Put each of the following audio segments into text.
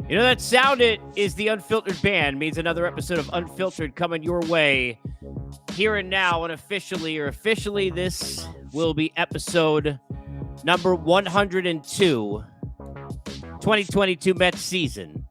You know that sound? It is the Unfiltered Band. Means another episode of Unfiltered coming your way here and now. Unofficially or officially, this will be episode number 102, 2022 Mets season.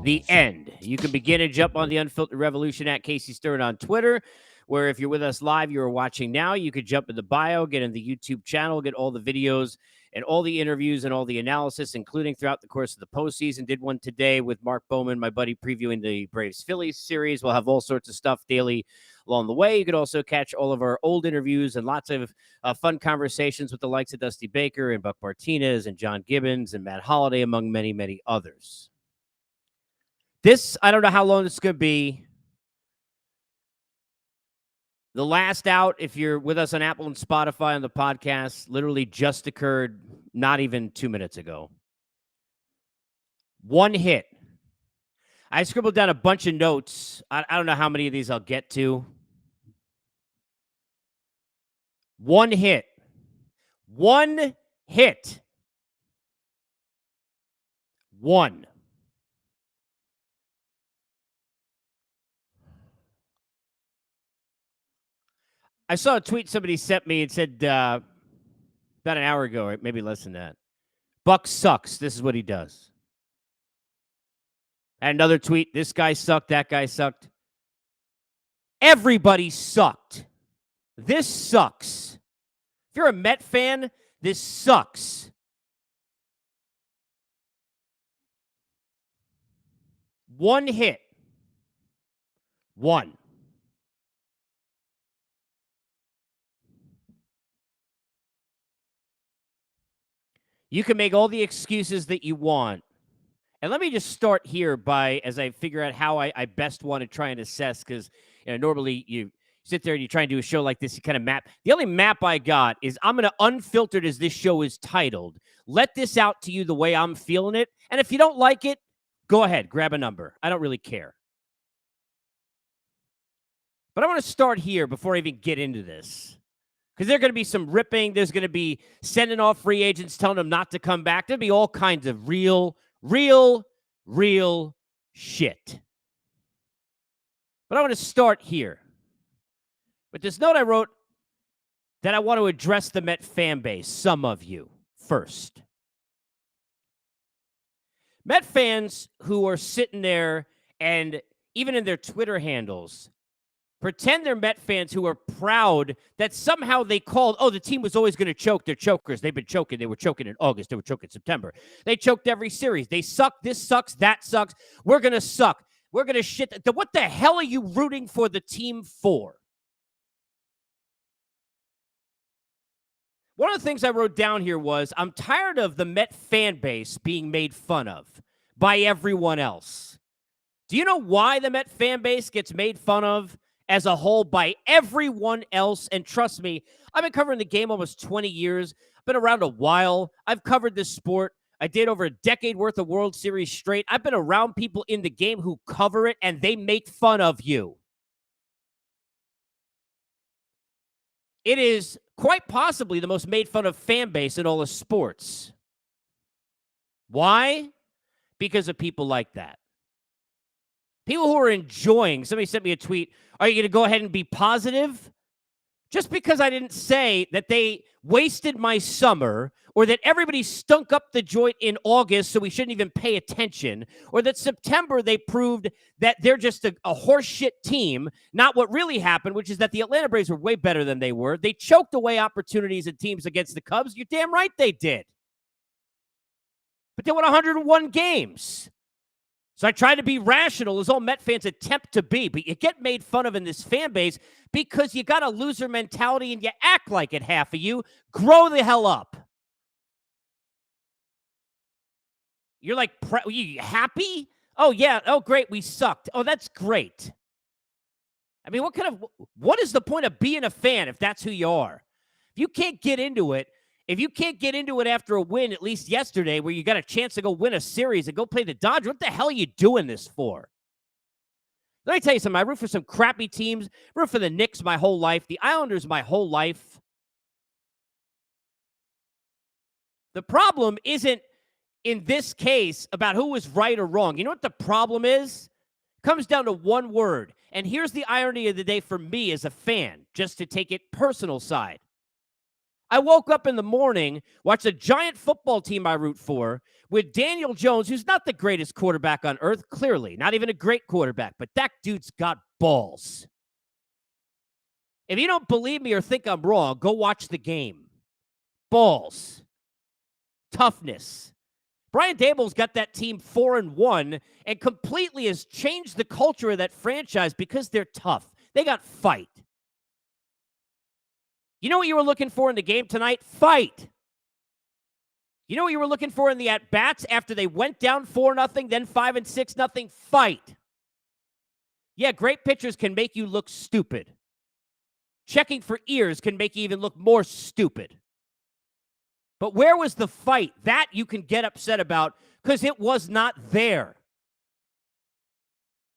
The end. You can begin and jump on the Unfiltered Revolution at Casey Stern on Twitter, where if you're with us live, you're watching now, you could jump in the bio, get in the YouTube channel, get all the videos and all the interviews and all the analysis, including throughout the course of the postseason. Did one today with Mark Bowman, my buddy, previewing the Braves-Phillies series. We'll have all sorts of stuff daily along the way. You could also catch all of our old interviews and lots of fun conversations with the likes of Dusty Baker and Buck Martinez and John Gibbons and Matt Holliday, among many, many others. This, I don't know how long this is going to be. The last out, if you're with us on Apple and Spotify on the podcast, literally just occurred not even 2 minutes ago. One hit. I scribbled down a bunch of notes. I don't know how many of these I'll get to. One hit. One hit. One. I saw a tweet somebody sent me. It said about an hour ago, or maybe less than that. Buck sucks. This is what he does. And another tweet. This guy sucked. That guy sucked. Everybody sucked. This sucks. If you're a Met fan, this sucks. One hit. One. You can make all the excuses that you want. And let me just start here by, as I figure out how I best want to try and assess, because normally you sit there and you try and do a show like this, you kind of map. The only map I got is I'm going to Unfiltered, as this show is titled, let this out to you the way I'm feeling it. And if you don't like it, go ahead, grab a number. I don't really care. But I want to start here before I even get into this. Because there's going to be some ripping. There's going to be sending off free agents, telling them not to come back. There'll be all kinds of real shit. But I want to start here with this note I wrote that I want to address the Met fan base, some of you, first. Met fans who are sitting there and even in their Twitter handles pretend they're Met fans who are proud that somehow they called, the team was always going to choke. They're chokers. They've been choking. They were choking in August. They were choking in September. They choked every series. They suck. This sucks. That sucks. We're going to suck. We're going to shit. What the hell are you rooting for the team for? One of the things I wrote down here was, I'm tired of the Met fan base being made fun of by everyone else. Do you know why the Met fan base gets made fun of as a whole by everyone else? And trust me, I've been covering the game almost 20 years. I've been around a while. I've covered this sport. I did over a decade worth of World Series straight. I've been around people in the game who cover it, and they make fun of you. It is quite possibly the most made fun of fan base in all of sports. Why? Because of people like that. People who are enjoying. Somebody sent me a tweet. Are you going to go ahead and be positive? Just because I didn't say that they wasted my summer, or that everybody stunk up the joint in August so we shouldn't even pay attention, or that September they proved that they're just a horseshit team, not what really happened, which is that the Atlanta Braves were way better than they were. They choked away opportunities and teams against the Cubs. You're damn right they did. But they won 101 games. So I try to be rational, as all Met fans attempt to be, but you get made fun of in this fan base because you got a loser mentality and you act like it, half of you. Grow the hell up. You're like, you happy? Oh, yeah. Oh, great. We sucked. Oh, that's great. I mean, what is the point of being a fan if that's who you are? If you can't get into it, after a win, at least yesterday, where you got a chance to go win a series and go play the Dodgers, what the hell are you doing this for? Let me tell you something. I root for some crappy teams. I root for the Knicks my whole life. The Islanders my whole life. The problem isn't in this case about who was right or wrong. You know what the problem is? It comes down to one word. And here's the irony of the day for me as a fan, just to take it personal side. I woke up in the morning, watched a giant football team I root for with Daniel Jones, who's not the greatest quarterback on earth, clearly, not even a great quarterback, but that dude's got balls. If you don't believe me or think I'm wrong, go watch the game. Balls. Toughness. Brian Daboll's got that team 4-1 and completely has changed the culture of that franchise because they're tough. They got fight. You know what you were looking for in the game tonight? Fight. You know what you were looking for in the at-bats after they went down 4-0, then 5 and 6-0? Fight. Yeah, great pitchers can make you look stupid. Checking for ears can make you even look more stupid. But where was the fight? That you can get upset about because it was not there.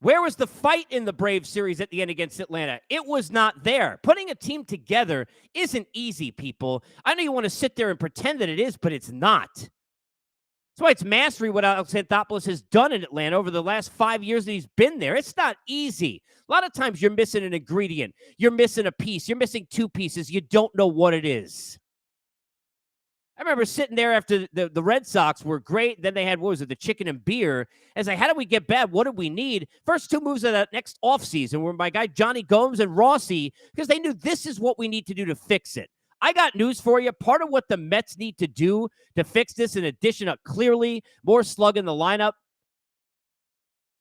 Where was the fight in the Braves series at the end against Atlanta? It was not there. Putting a team together isn't easy, people. I know you want to sit there and pretend that it is, but it's not. That's why it's mastery what Alex Anthopoulos has done in Atlanta over the last 5 years that he's been there. It's not easy. A lot of times you're missing an ingredient. You're missing a piece. You're missing two pieces. You don't know what it is. I remember sitting there after the Red Sox were great. Then they had, what was it, the chicken and beer. I was like, how did we get bad? What did we need? First two moves of that next offseason were my guy Johnny Gomes and Rossi because they knew this is what we need to do to fix it. I got news for you. Part of what the Mets need to do to fix this, in addition to clearly more slug in the lineup,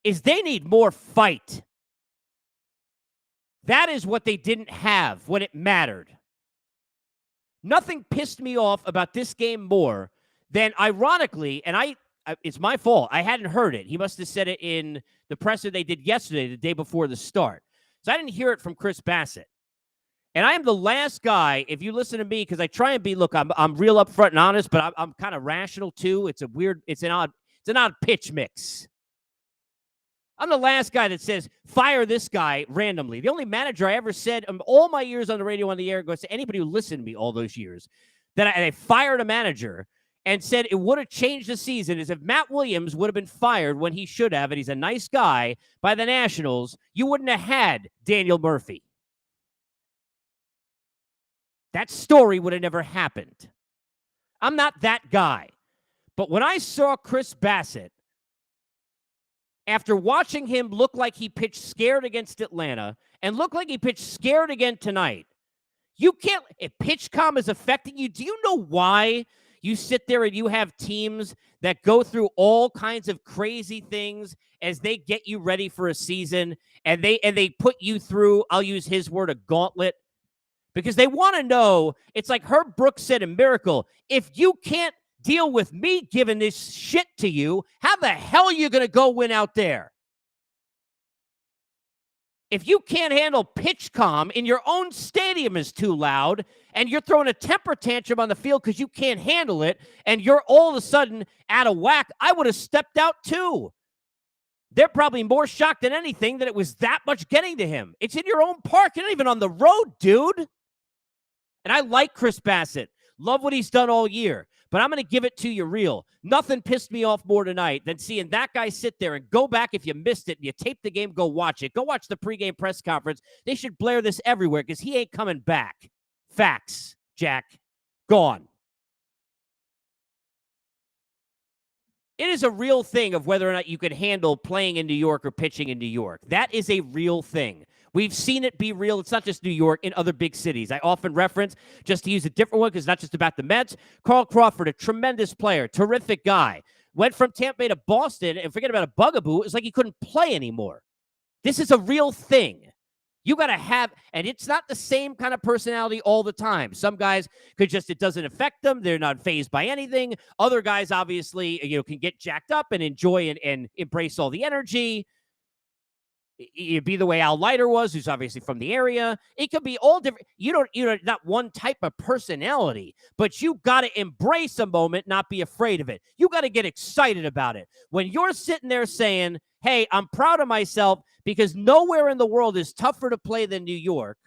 is they need more fight. That is what they didn't have when it mattered. Nothing pissed me off about this game more than, ironically, and it's my fault. I hadn't heard it. He must have said it in the presser they did yesterday, the day before the start. So I didn't hear it from Chris Bassett. And I am the last guy, if you listen to me, because I try and be, look, I'm real upfront and honest, but I'm kind of rational too. It's an odd pitch mix. I'm the last guy that says, fire this guy randomly. The only manager I ever said all my years on the radio on the air, goes to anybody who listened to me all those years, that I fired a manager and said it would have changed the season is if Matt Williams would have been fired when he should have, and he's a nice guy, by the Nationals, you wouldn't have had Daniel Murphy. That story would have never happened. I'm not that guy. But when I saw Chris Bassett, after watching him look like he pitched scared against Atlanta and look like he pitched scared again tonight, you can't, if PitchCom is affecting you, do you know why you sit there and you have teams that go through all kinds of crazy things as they get you ready for a season and they put you through, I'll use his word, a gauntlet? Because they want to know, it's like Herb Brooks said in Miracle, if you can't deal with me giving this shit to you, how the hell are you going to go win out there? If you can't handle PitchCom in your own stadium is too loud, and you're throwing a temper tantrum on the field because you can't handle it, and you're all of a sudden out of whack, I would have stepped out too. They're probably more shocked than anything that it was that much getting to him. It's in your own park. You're not even on the road, dude. And I like Chris Bassett. Love what he's done all year. But I'm going to give it to you real. Nothing pissed me off more tonight than seeing that guy sit there and go back if you missed it and you taped the game, go watch it. Go watch the pregame press conference. They should blare this everywhere because he ain't coming back. Facts, Jack. Gone. It is a real thing of whether or not you could handle playing in New York or pitching in New York. That is a real thing. We've seen it be real. It's not just New York, in other big cities. I often reference, just to use a different one because it's not just about the Mets, Carl Crawford, a tremendous player, terrific guy. Went from Tampa Bay to Boston, and forget about a bugaboo, it's like he couldn't play anymore. This is a real thing. You got to have, and it's not the same kind of personality all the time. Some guys could just, it doesn't affect them. They're not fazed by anything. Other guys, obviously, can get jacked up and enjoy and embrace all the energy. It'd be the way Al Leiter was, who's obviously from the area. It could be all different. You're not one type of personality, but you got to embrace a moment, not be afraid of it. You got to get excited about it. When you're sitting there saying, hey, I'm proud of myself because nowhere in the world is tougher to play than New York.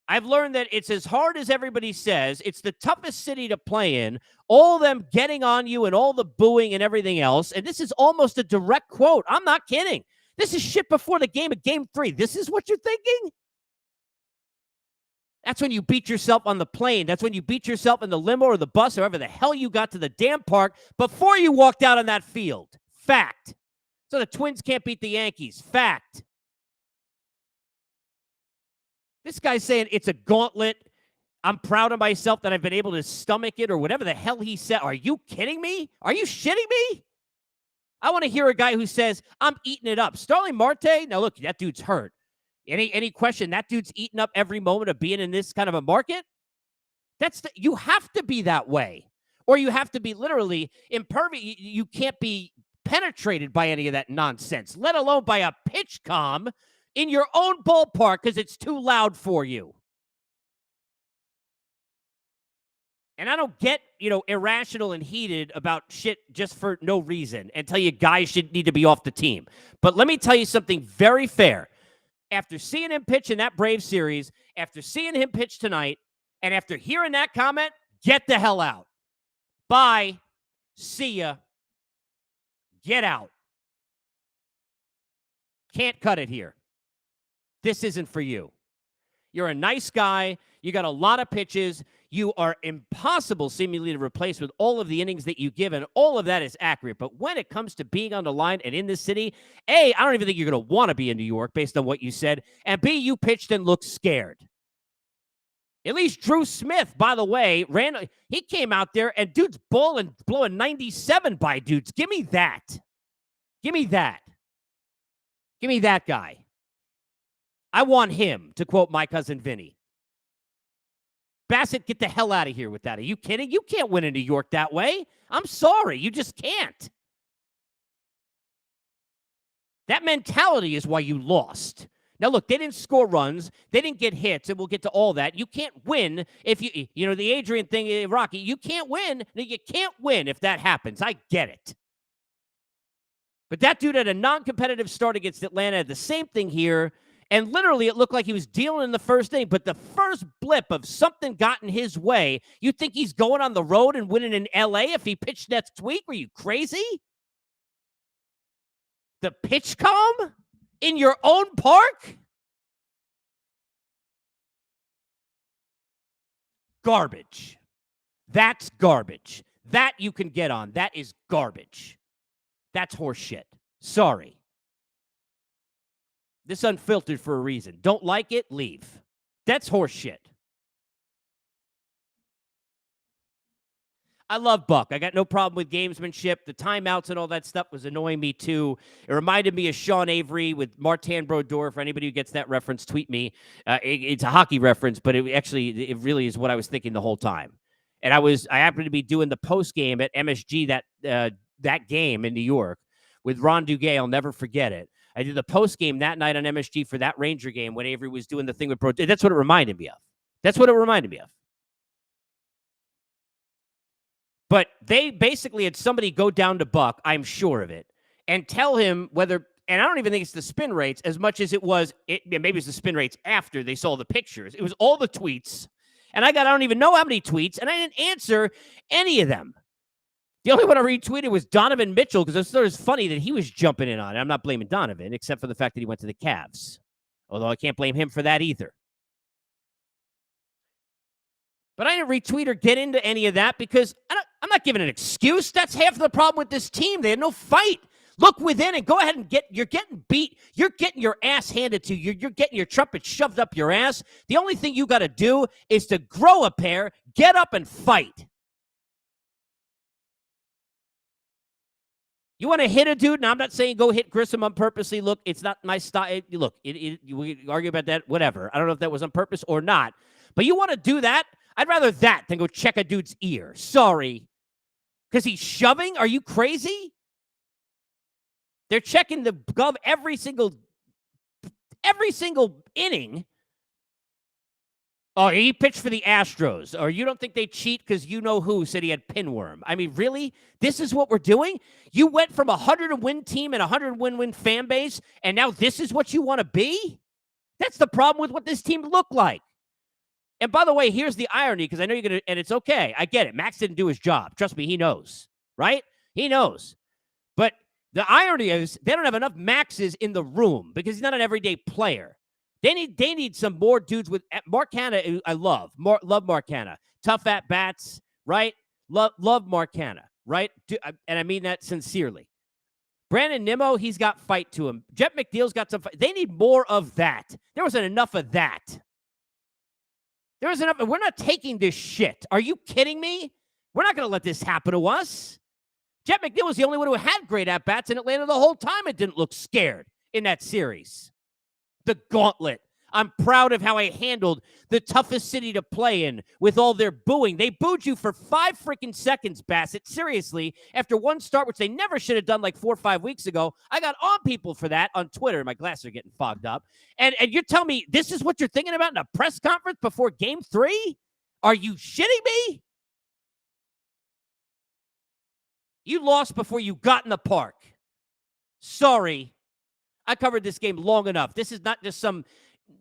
I've learned that it's as hard as everybody says. It's the toughest city to play in. All them getting on you and all the booing and everything else. And this is almost a direct quote. I'm not kidding. This is shit before the game of game 3. This is what you're thinking? That's when you beat yourself on the plane. That's when you beat yourself in the limo or the bus or wherever the hell you got to the damn park before you walked out on that field. Fact. So the Twins can't beat the Yankees. Fact. This guy's saying it's a gauntlet. I'm proud of myself that I've been able to stomach it or whatever the hell he said. Are you kidding me? Are you shitting me? I want to hear a guy who says, I'm eating it up. Starling Marte, now look, that dude's hurt. Any question? That dude's eating up every moment of being in this kind of a market? You have to be that way. Or you have to be literally impervious. You can't be penetrated by any of that nonsense, let alone by a pitch com in your own ballpark because it's too loud for you. And I don't get, irrational and heated about shit just for no reason and tell you guys should need to be off the team. But let me tell you something very fair. After seeing him pitch in that Braves series, after seeing him pitch tonight, and after hearing that comment, get the hell out. Bye. See ya. Get out. Can't cut it here. This isn't for you. You're a nice guy. You got a lot of pitches. You are impossible seemingly to replace with all of the innings that you give, and all of that is accurate. But when it comes to being on the line and in this city, A, I don't even think you're going to want to be in New York based on what you said, and B, you pitched and looked scared. At least Drew Smith, by the way, he came out there, and dude's blowing 97 by dudes. Give me that. Give me that. Give me that guy. I want him, to quote my cousin Vinny. Bassett, get the hell out of here with that. Are you kidding? You can't win in New York that way. I'm sorry. You just can't. That mentality is why you lost. Now, look, they didn't score runs. They didn't get hits, and we'll get to all that. You can't win if the Adrian thing, Rocky, you can't win. You can't win if that happens. I get it. But that dude had a non-competitive start against Atlanta. Had the same thing here. And literally, it looked like he was dealing in the first inning. But the first blip of something got in his way, you think he's going on the road and winning in L.A. if he pitched next week? Were you crazy? The pitch calm in your own park? Garbage. That's garbage. That you can get on. That is garbage. That's horseshit. Sorry. This unfiltered for a reason. Don't like it? Leave. That's horseshit. I love Buck. I got no problem with gamesmanship. The timeouts and all that stuff was annoying me too. It reminded me of Sean Avery with Martin Brodeur. For anybody who gets that reference, tweet me. It's a hockey reference, but it really is what I was thinking the whole time. And I happened to be doing the post game at MSG that game in New York with Ron Duguay. I'll never forget it. I did the post game that night on MSG for that Ranger game when Avery was doing the thing with Brodeur. That's what it reminded me of. But they basically had somebody go down to Buck, I'm sure of it, and tell him whether, and I don't even think it's the spin rates as much as maybe it's the spin rates after they saw the pictures. It was all the tweets. And I don't even know how many tweets, and I didn't answer any of them. The only one I retweeted was Donovan Mitchell because I thought it was funny that he was jumping in on it. I'm not blaming Donovan, except for the fact that he went to the Cavs. Although I can't blame him for that either. But I didn't retweet or get into any of that because I'm not giving an excuse. That's half of the problem with this team. They had no fight. Look within and go ahead and you're getting beat. You're getting your ass handed to you. You're getting your trumpet shoved up your ass. The only thing you got to do is to grow a pair, get up and fight. You want to hit a dude? Now, I'm not saying go hit Grissom on purposely. Look, it's not my style. Look, we argue about that, whatever. I don't know if that was on purpose or not. But you want to do that? I'd rather that than go check a dude's ear. Sorry. Because he's shoving? Are you crazy? They're checking the glove every single inning. Oh, he pitched for the Astros. Or you don't think they cheat because you know who said he had pinworm. I mean, really? This is what we're doing? You went from a 100-win team and a 100-win fan base, and now this is what you want to be? That's the problem with what this team looked like. And by the way, here's the irony, because I know you're going to, and it's okay. I get it. Max didn't do his job. Trust me, he knows, right? He knows. But the irony is they don't have enough Maxes in the room because he's not an everyday player. They need some more dudes with Mark Hanna. I love Mark Hanna. Tough at bats, right? Love Mark Hanna, right? And I mean that sincerely. Brandon Nimmo, he's got fight to him. Jet McNeil's got some fight. They need more of that. There wasn't enough of that. There was enough. We're not taking this shit. Are you kidding me? We're not going to let this happen to us. Jet McNeil was the only one who had great at-bats in Atlanta the whole time. It didn't look scared in that series. The gauntlet. I'm proud of how I handled the toughest city to play in with all their booing. They booed you for 5 freaking seconds, Bassett. Seriously, after one start, which they never should have done like 4 or 5 weeks ago. I got on people for that on Twitter. My glasses are getting fogged up. And you're telling me this is what you're thinking about in a press conference before Game 3? Are you shitting me? You lost before you got in the park. Sorry. I covered this game long enough. This is not just some...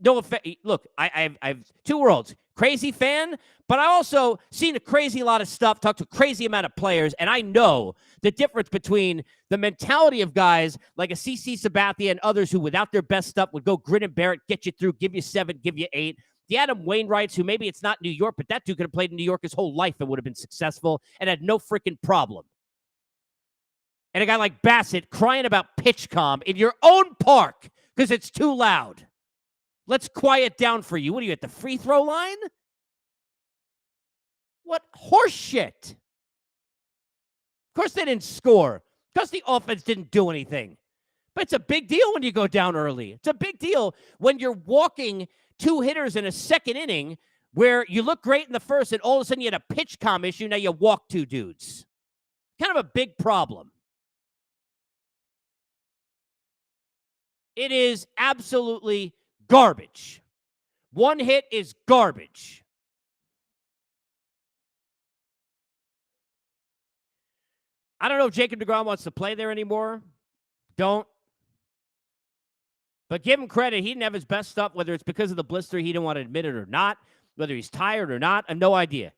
No effect. Look, I've two worlds. Crazy fan, but I also seen a crazy lot of stuff, talked to a crazy amount of players, and I know the difference between the mentality of guys like a CC Sabathia and others who, without their best stuff, would go grin and bear it, get you through, give you 7, give you 8. The Adam Wainwrights, who maybe it's not New York, but that dude could have played in New York his whole life and would have been successful and had no freaking problem. And a guy like Bassett crying about pitch calm in your own park because it's too loud. Let's quiet down for you. What are you, at the free throw line? What horse shit? Of course they didn't score. Of course the offense didn't do anything. But it's a big deal when you go down early. It's a big deal when you're walking 2 hitters in a second inning where you look great in the first and all of a sudden you had a pitch calm issue. Now you walk 2 dudes. Kind of a big problem. It is absolutely garbage. 1 hit is garbage. I don't know if Jacob deGrom wants to play there anymore. Don't. But give him credit. He didn't have his best stuff, whether it's because of the blister, he didn't want to admit it or not, whether he's tired or not. I have no idea.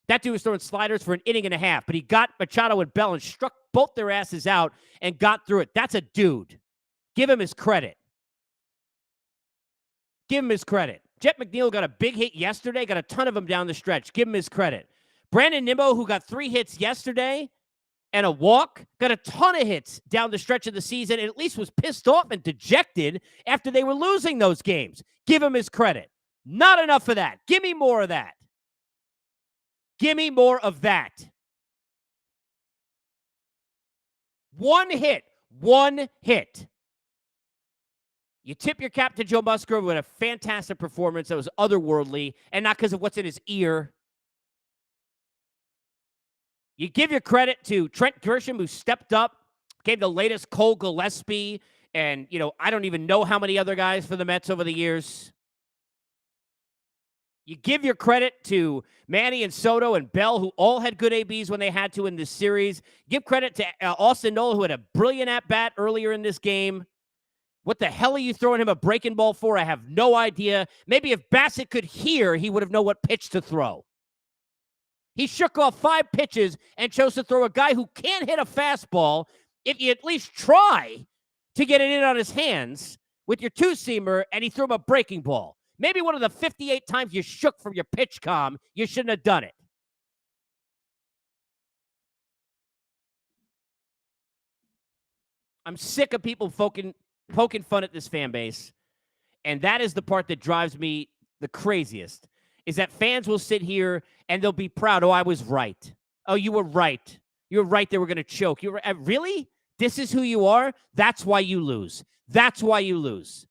That dude was throwing sliders for an inning and a half, but he got Machado and Bell and struck both their asses out and got through it. That's a dude. Give him his credit. Give him his credit. Jet McNeil got a big hit yesterday, got a ton of them down the stretch. Give him his credit. Brandon Nimmo, who got 3 hits yesterday and a walk, got a ton of hits down the stretch of the season and at least was pissed off and dejected after they were losing those games. Give him his credit. Not enough of that. Give me more of that. Give me more of that. 1 hit. 1 hit. You tip your cap to Joe Musgrove with a fantastic performance that was otherworldly, and not because of what's in his ear. You give your credit to Trent Grisham, who stepped up, gave the latest Cole Gillespie, and, I don't even know how many other guys for the Mets over the years. You give your credit to Manny and Soto and Bell, who all had good ABs when they had to in this series. Give credit to Austin Nola, who had a brilliant at-bat earlier in this game. What the hell are you throwing him a breaking ball for? I have no idea. Maybe if Bassett could hear, he would have known what pitch to throw. He shook off 5 pitches and chose to throw a guy who can't hit a fastball if you at least try to get it in on his hands with your 2-seamer, and he threw him a breaking ball. Maybe one of the 58 times you shook from your pitch calm, you shouldn't have done it. I'm sick of people poking fun at this fan base, and that is the part that drives me the craziest, is that fans will sit here and they'll be proud. Oh, I was right. Oh, you were right. You were right they were going to choke. You were really? This is who you are? That's why you lose. That's why you lose.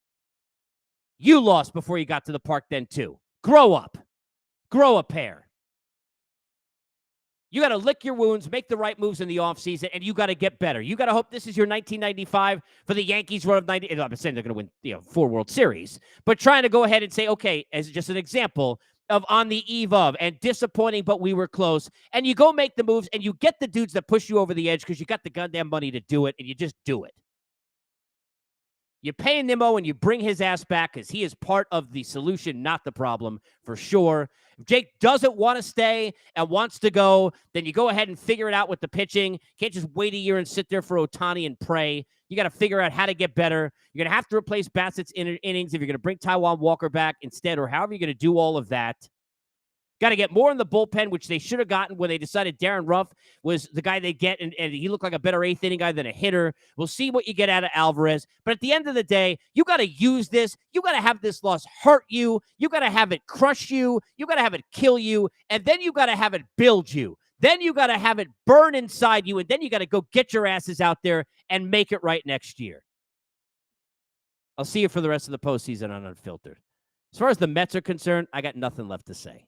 You lost before you got to the park then, too. Grow up. Grow a pair. You got to lick your wounds, make the right moves in the offseason, and you got to get better. You got to hope this is your 1995 for the Yankees run of 90. I'm saying they're going to win 4 World Series, but trying to go ahead and say, okay, as just an example of on the eve of and disappointing, but we were close. And you go make the moves and you get the dudes that push you over the edge because you got the goddamn money to do it, and you just do it. You pay Nimmo and you bring his ass back because he is part of the solution, not the problem, for sure. If Jake doesn't want to stay and wants to go, then you go ahead and figure it out with the pitching. You can't just wait a year and sit there for Ohtani and pray. You got to figure out how to get better. You're going to have to replace Bassett's innings if you're going to bring Taijuan Walker back instead, or however you're going to do all of that. Got to get more in the bullpen, which they should have gotten when they decided Darren Ruff was the guy they get, and he looked like a better eighth inning guy than a hitter. We'll see what you get out of Alvarez. But at the end of the day, you got to use this. You got to have this loss hurt you. You got to have it crush you. You got to have it kill you. And then you got to have it build you. Then you got to have it burn inside you. And then you got to go get your asses out there and make it right next year. I'll see you for the rest of the postseason on Unfiltered. As far as the Mets are concerned, I got nothing left to say.